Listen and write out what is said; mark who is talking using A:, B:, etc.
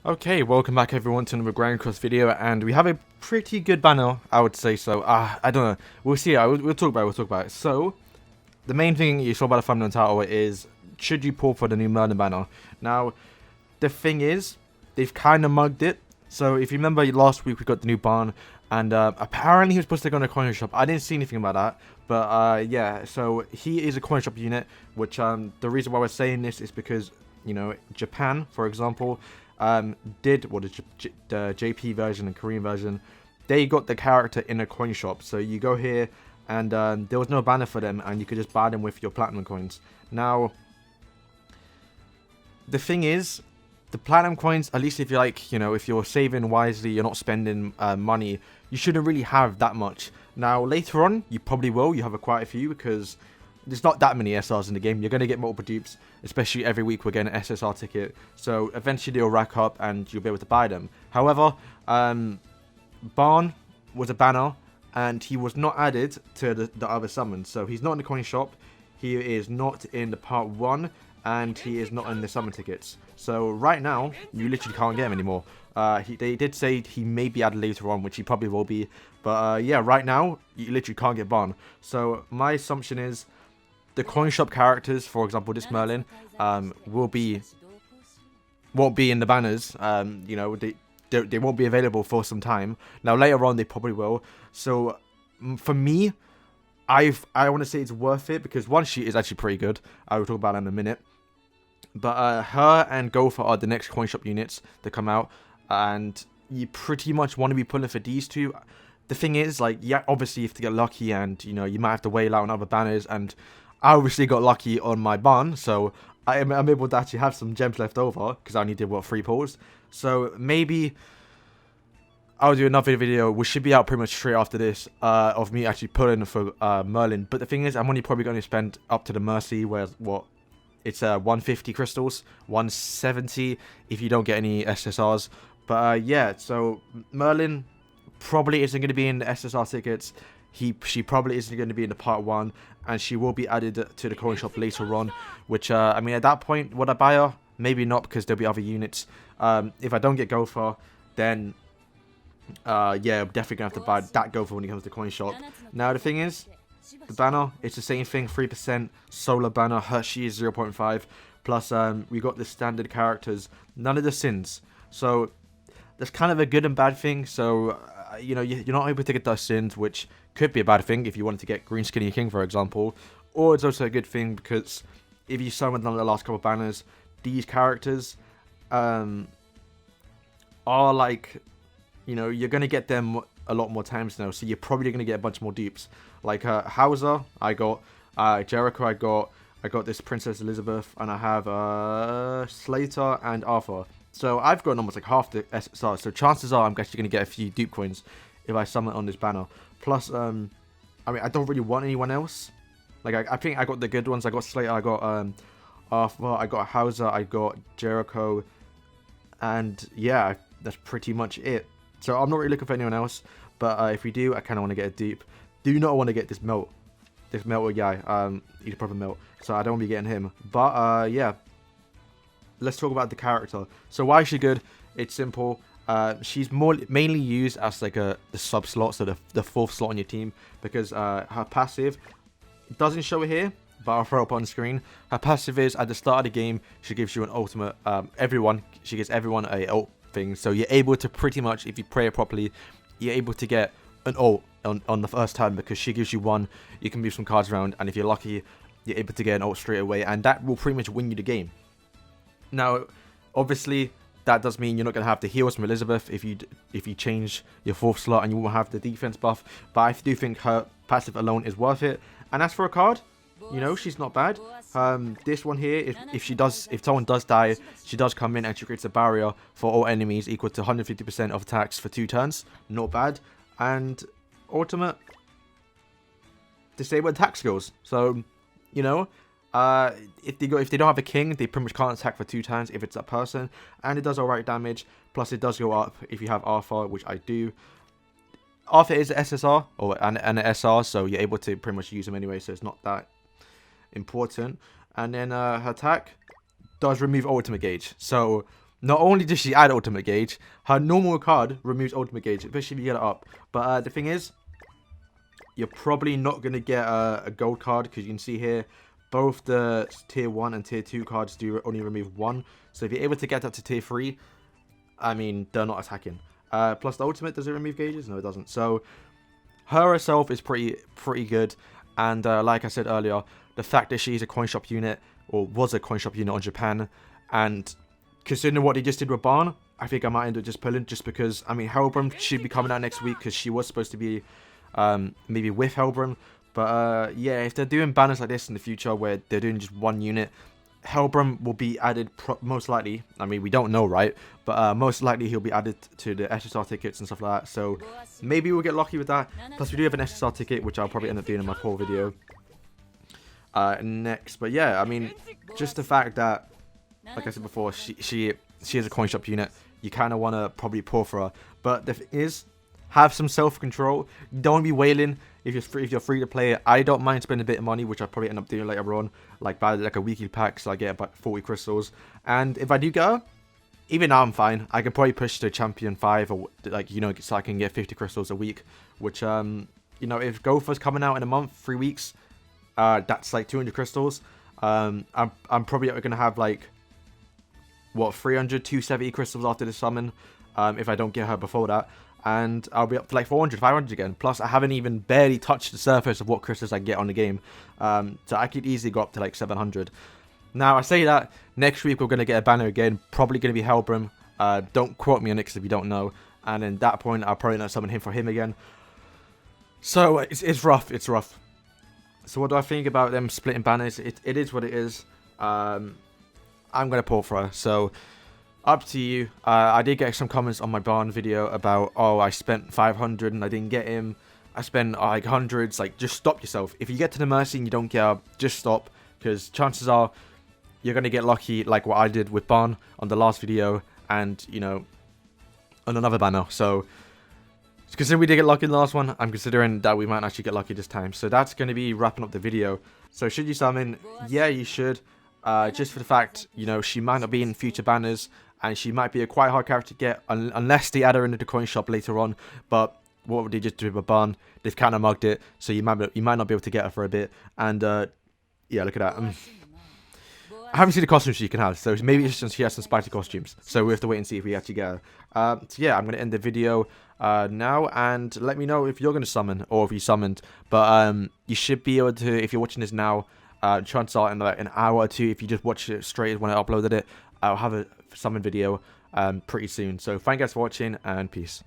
A: Okay, welcome back everyone to another Grand Cross video, and we have a pretty good banner, I would say so. I don't know, we'll see. We'll talk about it. So, the main thing you saw by the thumbnail and title is, should you pull for the new Merlin banner? Now, the thing is, they've kind of mugged it. So, if you remember last week, we got the new barn, and apparently he was supposed to go in a coin shop. I didn't see anything about that, but yeah, so he is a coin shop unit, which the reason why we're saying this is because, you know, Japan, for example, did the JP version and Korean version, they got the character in a coin shop. So you go here and there was no banner for them, and you could just buy them with your platinum coins. Now the thing is, the platinum coins, at least if you're like, you know, if you're saving wisely, you're not spending money, you shouldn't really have that much. Now later on you probably will, you have quite a few, because there's not that many SRs in the game. You're going to get multiple dupes, especially every week we're getting an SSR ticket. So eventually they'll rack up and you'll be able to buy them. However, Barn was a banner and he was not added to the other summons. So he's not in the coin shop, he is not in the part 1, and he is not in the summon tickets. So right now, you literally can't get him anymore. They did say he may be added later on, which he probably will be. But yeah, right now, you literally can't get Barn. So my assumption is, the coin shop characters, for example, this Merlin, won't be in the banners. You know, they won't be available for some time. Now later on, they probably will. So for me, I want to say it's worth it, because one, she is actually pretty good. I will talk about that in a minute. But her and Gopher are the next coin shop units that come out, and you pretty much want to be pulling for these two. The thing is, like, yeah, obviously you have to get lucky, and you know, you might have to wait out on other banners, and I obviously got lucky on my barn, so I'm able to actually have some gems left over, because I only did, what, 3 pulls. So maybe I'll do another video, which should be out pretty much straight after this, of me actually pulling for Merlin. But the thing is, I'm only probably going to spend up to the Mercy, where, what, it's 150 crystals, 170 if you don't get any SSRs. But yeah, so Merlin probably isn't going to be in the SSR tickets. She probably isn't going to be in the part 1, and she will be added to the coin shop later on, which, I mean, at that point, would I buy her? Maybe not, because there'll be other units. If I don't get Gopher, then, yeah, I'm definitely going to have to buy that Gopher when it comes to coin shop. Now, the thing is, the banner, it's the same thing, 3%, solar banner, Hershey is 0.5, plus, we got the standard characters, none of the sins. So, that's kind of a good and bad thing. So, you know, you're not able to get those sins, which could be a bad thing if you wanted to get Green Skinny King, for example. Or it's also a good thing, because if you summoned on the last couple of banners, these characters are like, you know, you're going to get them a lot more times now. So you're probably going to get a bunch more dupes. Like Hauser, I got Jericho, I got this Princess Elizabeth, and I have Slater and Arthur. So I've got almost like half the SSR. So chances are I'm actually going to get a few dupe coins if I summon on this banner. Plus, I mean, I don't really want anyone else. Like, I think I got the good ones. I got Slater, I got Arthur, I got Hauser, I got Jericho. And yeah, that's pretty much it. So I'm not really looking for anyone else. But if we do, I kind of want to get a dupe. Do not want to get this melt. This melter guy. He's a proper melt. So I don't want to be getting him. But yeah. Let's talk about the character. So why is she good? It's simple. She's mainly used as like the sub slot, so the 4th slot on your team, because her passive, it doesn't show it here, but I'll throw it up on screen. Her passive is, at the start of the game, she gives you an ultimate. She gives everyone a ult thing, so you're able to pretty much, if you play it properly, you're able to get an ult on the first turn, because she gives you one. You can move some cards around, and if you're lucky, you're able to get an ult straight away, and that will pretty much win you the game. Now, obviously, that does mean you're not going to have the heals from Elizabeth if you change your 4th slot, and you won't have the defense buff. But I do think her passive alone is worth it. And as for a card, you know, she's not bad. This one here, if someone does die, she does come in and she creates a barrier for all enemies equal to 150% of attacks for 2 turns. Not bad. And ultimate, disable attack skills. So, you know, if they don't have a king, they pretty much can't attack for 2 turns if it's that person, and it does alright damage. Plus, it does go up if you have Arthur, which I do. Arthur is an SSR and an SR, so you're able to pretty much use him anyway, so it's not that important. And then her attack does remove ultimate gauge, so Not only does she add ultimate gauge, her normal card removes ultimate gauge, especially if you get it up. But the thing is, you're probably not going to get a gold card, because you can see here, both the tier 1 and tier 2 cards do only remove 1. So if you're able to get that to tier 3, I mean, they're not attacking. Plus the ultimate, does it remove gauges? No, it doesn't. So her herself is pretty good. And like I said earlier, the fact that she's a coin shop unit, or was a coin shop unit on Japan, and considering what they just did with Barn, I think I might end up just pulling, just because, I mean, Hellbrim should be coming out next week, because she was supposed to be maybe with Hellbrim. But yeah, if they're doing banners like this in the future, where they're doing just one unit, Hellbrim will be added most likely. I mean, we don't know, right? But most likely he'll be added to the SSR tickets and stuff like that. So maybe we'll get lucky with that. Plus we do have an SSR ticket, which I'll probably end up doing in my full video next. But yeah, I mean, just the fact that, like I said before, she is a coin shop unit. You kind of want to probably pull for her. But the thing is, have some self-control. Don't be wailing if you're free to play. I don't mind spending a bit of money, which I'll probably end up doing later on, like buy like a weekly pack, so I get about 40 crystals. And if I do get her, even now I'm fine. I can probably push to champion 5, or like, you know, so I can get 50 crystals a week. Which you know, if Gopher's coming out in a month, 3 weeks, that's like 200 crystals. I'm probably gonna have like, what, 300, 270 crystals after the summon, if I don't get her before that. And I'll be up to like 400, 500 again. Plus, I haven't even barely touched the surface of what crystals I can get on the game. So I could easily go up to like 700. Now, I say that, next week we're going to get a banner again. Probably going to be Hellbrim. Don't quote me on it, because if you don't know. And at that point, I'll probably not summon him for him again. So, it's rough. It's rough. So, what do I think about them splitting banners? It is what it is. I'm going to pull for her. So, up to you. I did get some comments on my Barn video about, oh, I spent 500 and I didn't get him. I spent like hundreds. Like, just stop yourself. If you get to the Mercy and you don't get her, just stop. Because chances are you're going to get lucky, like what I did with Barn on the last video. And, you know, on another banner. So, considering we did get lucky in the last one, I'm considering that we might actually get lucky this time. So that's going to be wrapping up the video. So should you summon? Yeah, you should. Just for the fact, you know, she might not be in future banners. And she might be a quite hard character to get, unless they add her into the coin shop later on. But what would they just do with a Barn? They've kind of mugged it, so you might not be able to get her for a bit. And yeah, look at that. I haven't seen the costumes she can have, so maybe it's just she has some spicy costumes. So we have to wait and see if we actually get her. So yeah, I'm going to end the video now, and let me know if you're going to summon, or if you summoned. But you should be able to, if you're watching this now, chances are in like an hour or two, if you just watch it straight when I uploaded it, I'll have a summon video pretty soon. So thank you guys for watching, and peace.